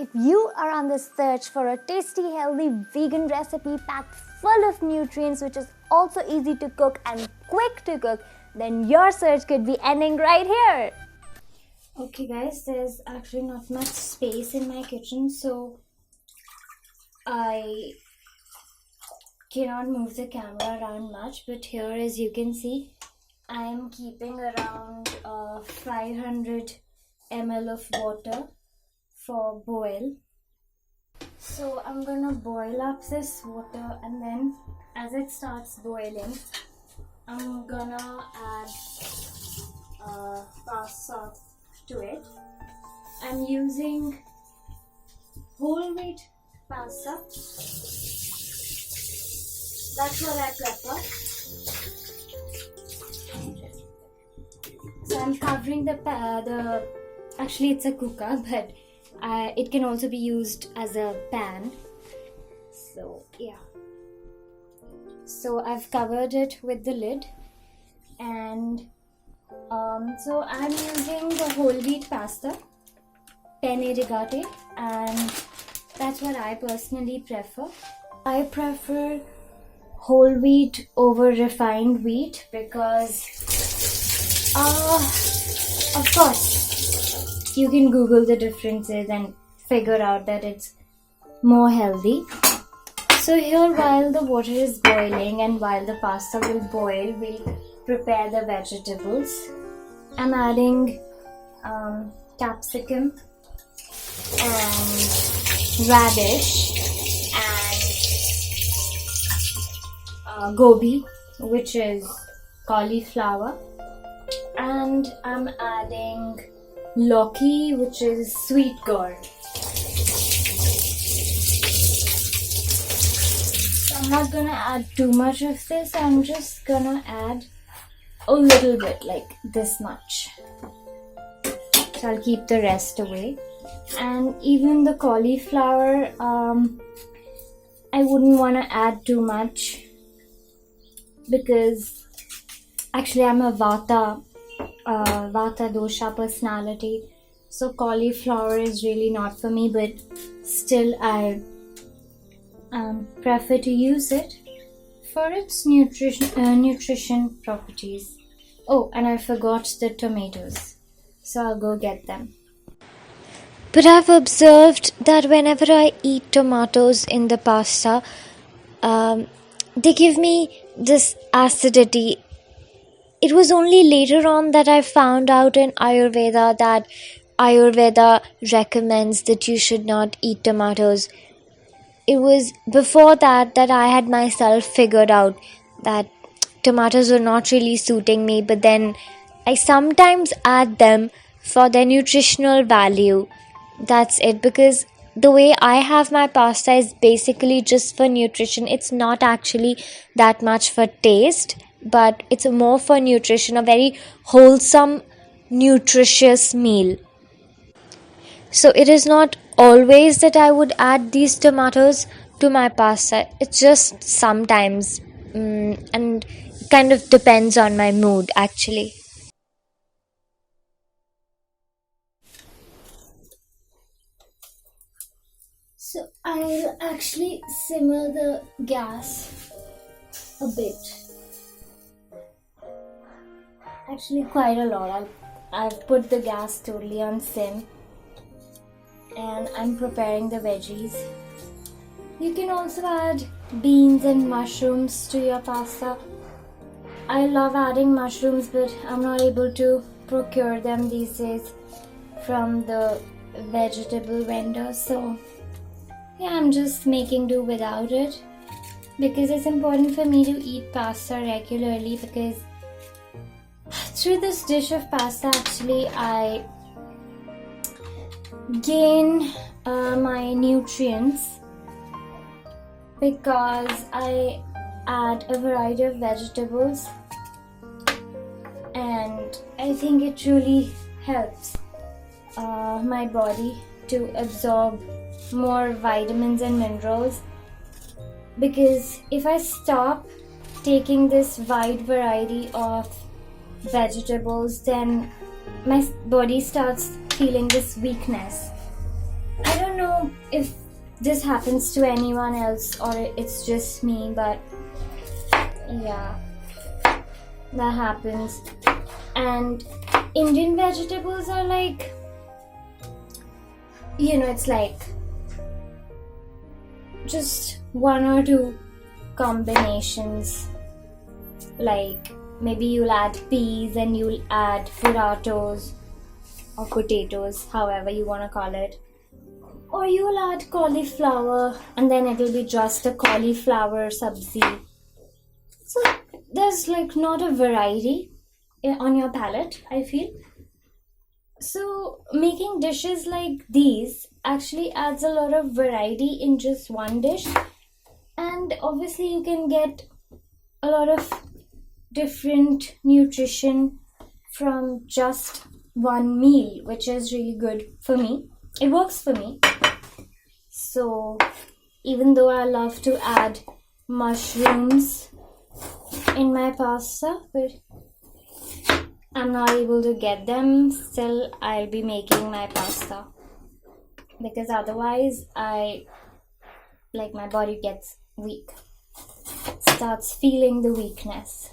if you are on the search for a tasty, healthy vegan recipe packed full of nutrients, which is also easy to cook and quick to cook, then your search could be ending right here. Okay guys, there's actually not much space in my kitchen, so I cannot move the camera around much, but here, as you can see, I am keeping around 500 ml of water for boil. So I'm gonna boil up this water, and then as it starts boiling, I'm gonna add pasta to it. I'm using whole wheat pasta. That's what I prefer. So I'm covering actually it's a cooker, but it can also be used as a pan. So yeah. So I've covered it with the lid, and so I'm using the whole wheat pasta, penne rigate, and that's what I personally prefer. I prefer whole wheat over refined wheat because, of course, you can Google the differences and figure out that it's more healthy. So here, while the water is boiling and while the pasta will boil, we'll prepare the vegetables. I'm adding capsicum and radish and gobi, which is cauliflower, and I'm adding lauki, which is sweet gourd. So I'm not gonna add too much of this, I'm just gonna add a little bit, like this much. So I'll keep the rest away. And even the cauliflower, I wouldn't want to add too much because actually I'm a Vata dosha personality, so cauliflower is really not for me, but still I prefer to use it for its nutrition properties. Oh, and I forgot the tomatoes, so I'll go get them. But I've observed that whenever I eat tomatoes in the pasta, they give me this acidity. It was only later on that I found out in Ayurveda that Ayurveda recommends that you should not eat tomatoes. It was before that I had myself figured out that tomatoes were not really suiting me, but then I sometimes add them for their nutritional value. That's it, because the way I have my pasta is basically just for nutrition. It's not actually that much for taste, but it's more for nutrition, a very wholesome, nutritious meal. So it is not always that I would add these tomatoes to my pasta. It's just sometimes, and kind of depends on my mood actually. So I'll actually simmer the gas a bit. Actually quite a lot. I've put the gas totally on sim, and I'm preparing the veggies. You can also add beans and mushrooms to your pasta. I love adding mushrooms, but I'm not able to procure them these days from the vegetable vendor, so yeah, I'm just making do without it, because it's important for me to eat pasta regularly, because through this dish of pasta actually I gain my nutrients, because I add a variety of vegetables, and I think it truly helps my body to absorb more vitamins and minerals, because if I stop taking this wide variety of vegetables, then my body starts feeling this weakness. I don't know know if this happens to anyone else or it's just me, but yeah, that happens. And Indian vegetables are like, it's like just one or two combinations. Like maybe you'll add peas and you'll add potatoes or potatoes, however you want to call it. Or you'll add cauliflower and then it'll be just a cauliflower sabzi. So there's like not a variety on your palate, I feel. So making dishes like these actually adds a lot of variety in just one dish, and obviously you can get a lot of different nutrition from just one meal, which is really good for me. It works for me. So even though I love to add mushrooms in my pasta, but I'm not able to get them, still I'll be making my pasta, because otherwise my body gets weak, starts feeling the weakness.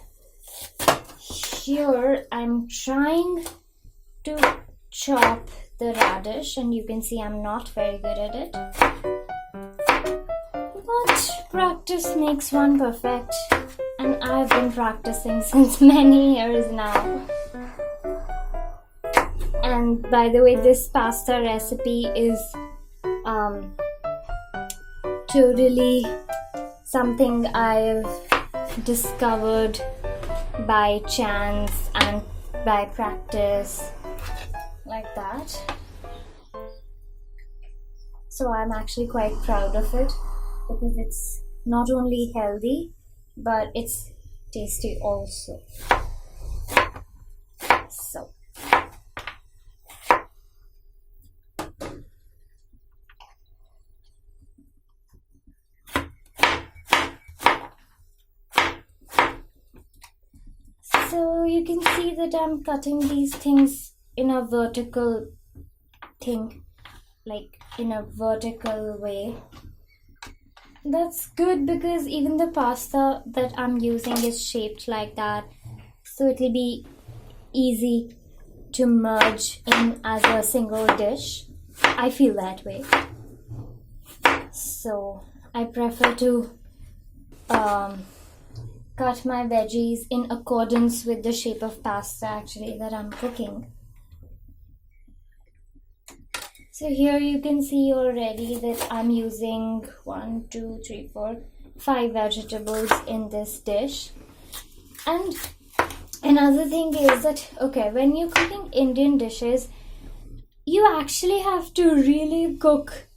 Here I'm trying to chop the radish, and you can see I'm not very good at it, but practice makes one perfect, and I've been practicing since many years now. And by the way, this pasta recipe is totally something I've discovered by chance and by practice, like that. So I'm actually quite proud of it, because it's not only healthy but it's tasty also. So you can see that I'm cutting these things in a vertical thing, like in a vertical way. That's good, because even the pasta that I'm using is shaped like that, so it'll be easy to merge in as a single dish. I feel that way. So I prefer to cut my veggies in accordance with the shape of pasta actually that I'm cooking. So here you can see already that I'm using 1, 2, 3, 4, 5 vegetables in this dish. And another thing is that, okay, when you're cooking Indian dishes, you actually have to really cook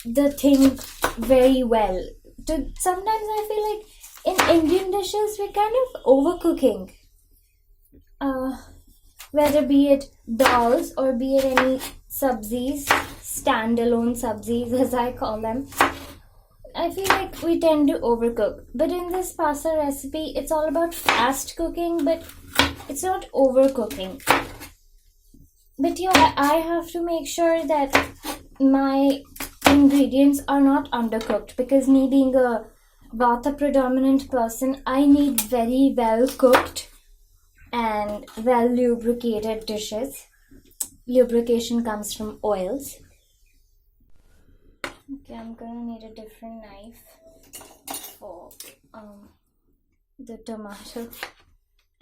the thing very well. Sometimes I feel like in Indian dishes, we're kind of overcooking. Whether be it dals or be it any sabzis, standalone sabzis as I call them, I feel like we tend to overcook. But in this pasta recipe, it's all about fast cooking, but it's not overcooking. But yeah, I have to make sure that my ingredients are not undercooked, because me being a Vata predominant person, I need very well cooked and well lubricated dishes. Lubrication comes from oils. Okay, I'm gonna need a different knife for the tomato.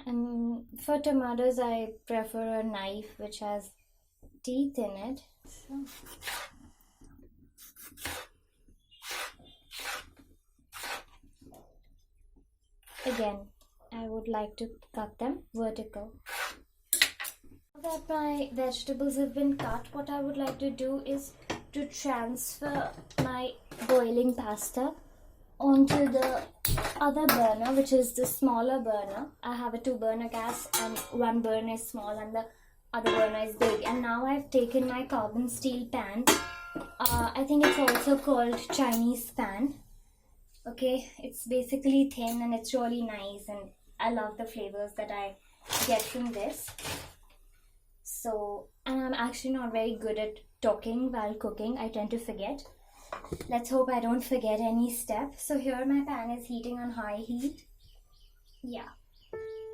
And for tomatoes, I prefer a knife which has teeth in it. So. Again, I would like to cut them vertical. Now that my vegetables have been cut, what I would like to do is to transfer my boiling pasta onto the other burner, which is the smaller burner. I have a 2-burner gas, and one burner is small and the other burner is big. And now I've taken my carbon steel pan. I think it's also called Chinese pan. Okay, it's basically thin and it's really nice, and I love the flavors that I get from this. So, and I'm actually not very good at talking while cooking. I tend to forget. Let's hope I don't forget any step. So here my pan is heating on high heat. Yeah.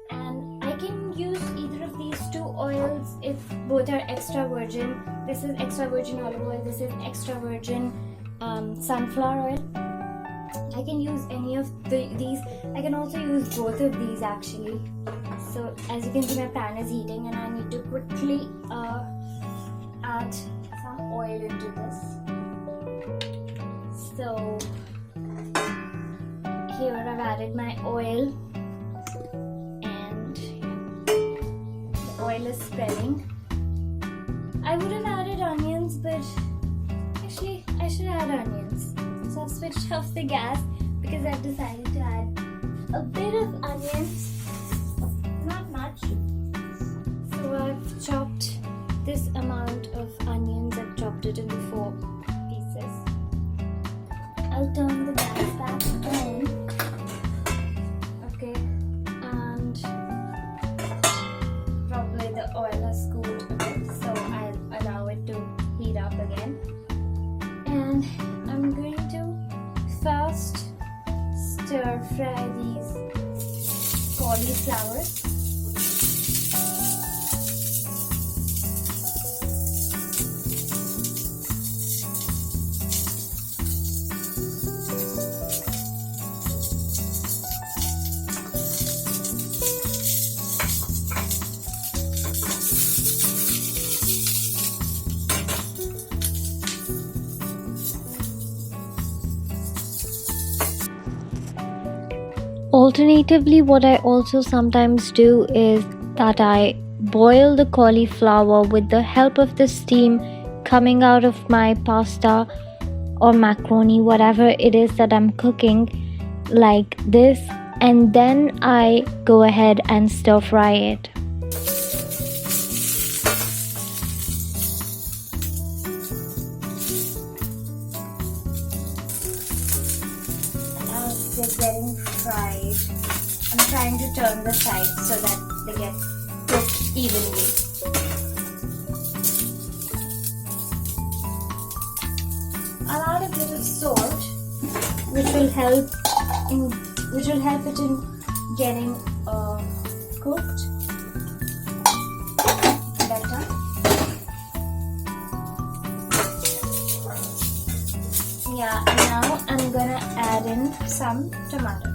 And I can use either of these two oils if both are extra virgin. This is extra virgin olive oil. This is extra virgin sunflower oil. I can use any of these. I can also use both of these actually. So as you can see, my pan is heating and I need to quickly add some oil into this. So here I've added my oil and the oil is spreading. I would have added onions, but actually I should add onions. So I've switched off the gas because I've decided to add a bit of onions, not much. So I've chopped this amount of onions, I've chopped it into 4 pieces. I'll turn the gas back on. Okay, and probably the oil has cooled a bit, so I'll allow it to heat up again. And I'm going to first stir fry these cauliflowers. Alternatively, what I also sometimes do is that I boil the cauliflower with the help of the steam coming out of my pasta or macaroni, whatever it is that I'm cooking, like this, and then I go ahead and stir fry it. As they're getting fried, I'm trying to turn the sides so that they get cooked evenly. I'll add a bit of salt, which will help it in getting cooked better. Yeah, now I'm gonna add in some tomatoes.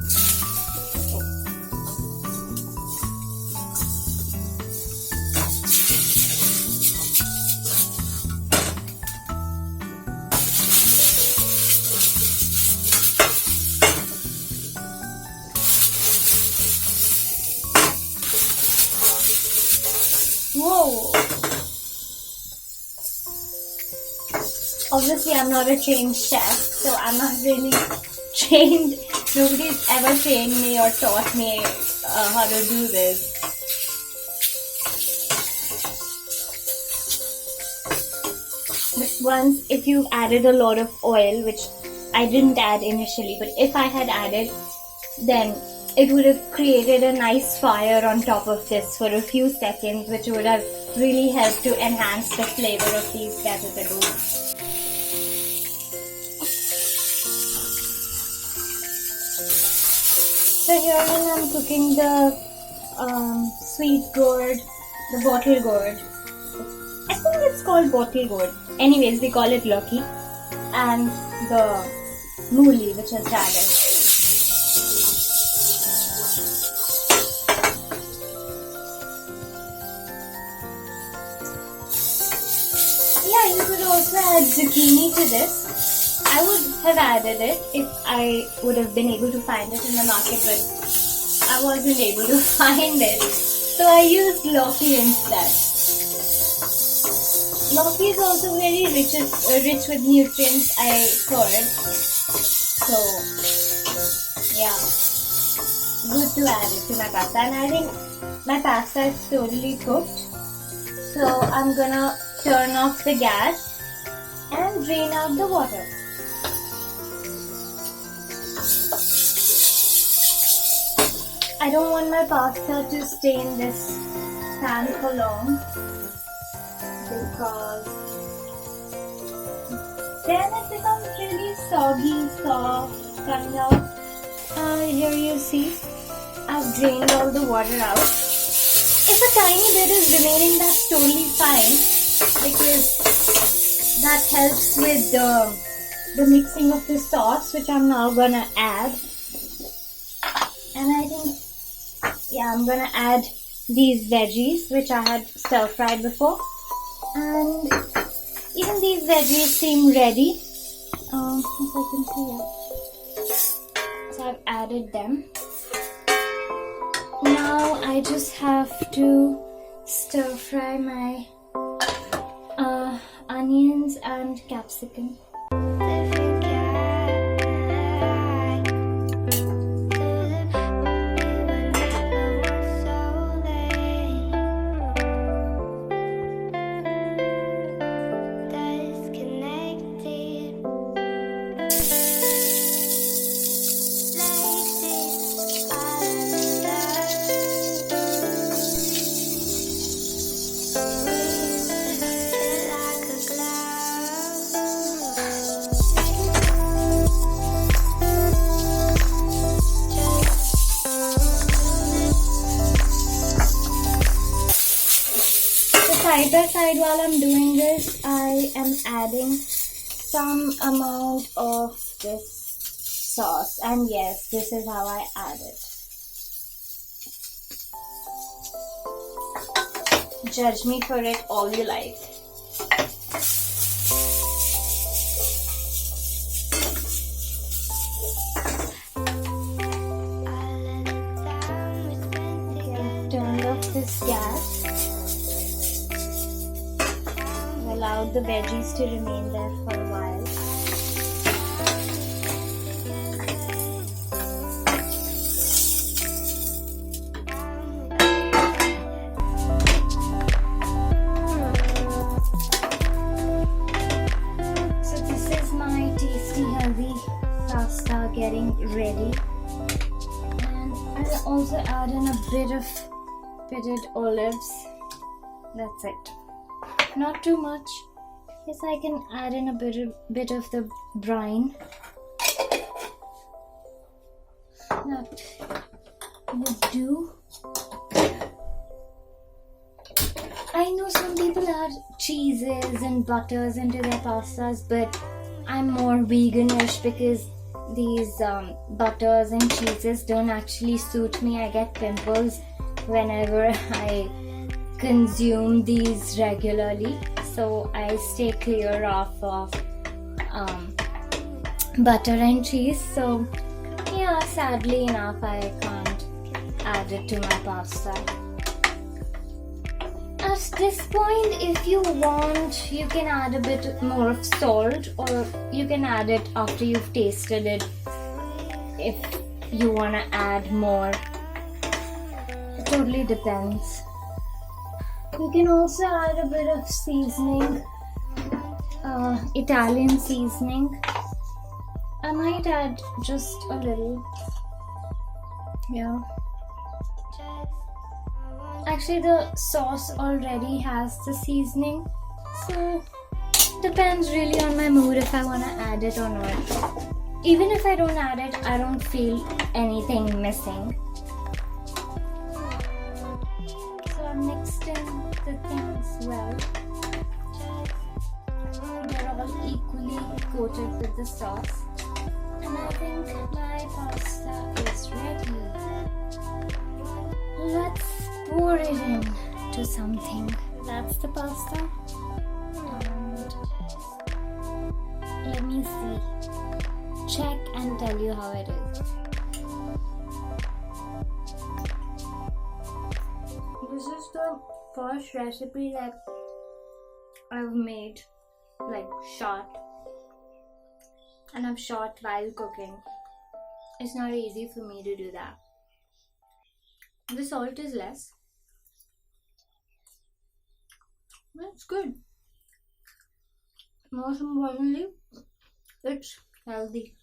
Whoa! Obviously, I'm not a trained chef, so I'm not really trained. Nobody's ever trained me or taught me how to do this. But once, if you've added a lot of oil, which I didn't add initially, but if I had added, then it would have created a nice fire on top of this for a few seconds, which would have really helped to enhance the flavor of these vegetables. So here I'm cooking the sweet gourd, the bottle gourd. I think it's called bottle gourd. Anyways, we call it Loki, and the mooli, which is radish. Yeah, you could also add zucchini to this. I would have added it if I would have been able to find it in the market, but I wasn't able to find it. So I used Loki instead. Loki is also very rich with nutrients, I heard. So, yeah, good to add it to my pasta. And I think my pasta is totally cooked. So I'm gonna turn off the gas and drain out the water. I don't want my pasta to stay in this pan for long, because then it becomes really soggy, soft, kind of. Here you see, I've drained all the water out. If a tiny bit is remaining, that's totally fine because that helps with the mixing of the sauce, which I'm now gonna add. And I think, yeah, I'm gonna add these veggies which I had stir fried before, and even these veggies seem ready. If I can see it. So I've added them. Now I just have to stir fry my onions and capsicum. Side by side, while I'm doing this, I am adding some amount of this sauce, and yes, this is how I add it. Judge me for it all you like. Okay, I've turned off this gas. Allowed the veggies to remain there for a while. So this is my tasty, healthy pasta getting ready, and I'll also add in a bit of pitted olives. That's it. Not too much. Yes, I can add in a bit of the brine. That would do. I know some people add cheeses and butters into their pastas, but I'm more veganish because these butters and cheeses don't actually suit me. I get pimples whenever I consume these regularly, so I stay clear of butter and cheese. So yeah, sadly enough, I can't add it to my pasta. At this point, if you want, you can add a bit more of salt, or you can add it after you've tasted it if you want to add more. It totally depends. You can also add a bit of seasoning, Italian seasoning. I might add just a little. Yeah. Actually, the sauce already has the seasoning, so depends really on my mood if I want to add it or not. Even if I don't add it, I don't feel anything missing. So I'm mixing the things well. They're all equally coated with the sauce, and I think my pasta is ready. Let's pour it into something. That's the pasta. And let me see. Check and tell you how it is. This is the first recipe that I've made, like short, and I've shot while cooking. It's not easy for me to do that. The salt is less. That's good. Most importantly, it's healthy.